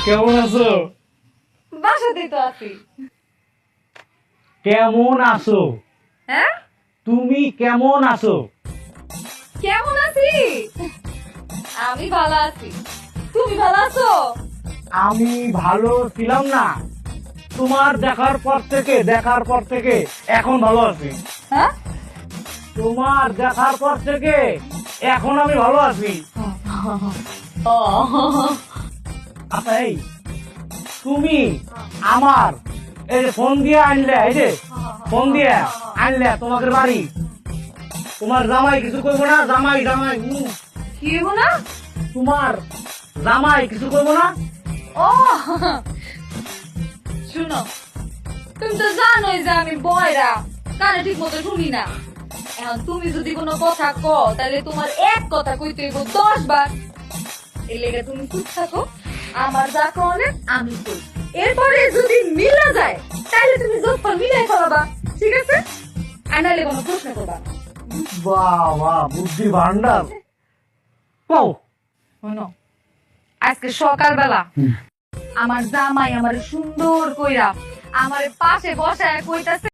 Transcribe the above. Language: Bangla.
কেমন আছো? বাসাতেই তো আছি। কেমন আছো? হ্যাঁ, তুমি কেমন আছো? কেমন আছি? আমি ভালো আছি। তুমি ভালো আছো? আমি ভালো ছিলাম না, তোমার দেখার পর থেকে এখন ভালো আছি। হ্যাঁ, তোমার দেখার পর থেকে এখন আমি ভালো আছি। ও আচ্ছা, এই তুমি আমার এই যে ফোন দিয়ে আনলে, এই যে ফোন দিয়ে আনলে তোমাদের বাড়ি, তোমার জামাই কিছু করবো না? জামাই জামাই কি হবো না? তোমার জামাই কিছু করবো না? ও শুনো, তুমি তো জানোই যে আমি বয়রা, কানে ঠিক মতো শুনি না। এখন তুমি যদি কোনো কথা কও তাহলে তোমার এক কথা কইতে হইব 10 বার। এই লেগে তুমি চুপ থাকো, আমার যা কলে আমি কই। এরপরে যদি মিলা যায় তাহলে তুমি জোফর মিলাই ফেলাবা, ঠিক আছে? আর নাহলে কোনো প্রশ্ন করবা না। বাবা, বুদ্ধি ভান্ডার। কও। শোনো, আজকে সকালবেলা আমার জামাই আমার সুন্দর কইরা আমার পাশে বসায় কইতাছে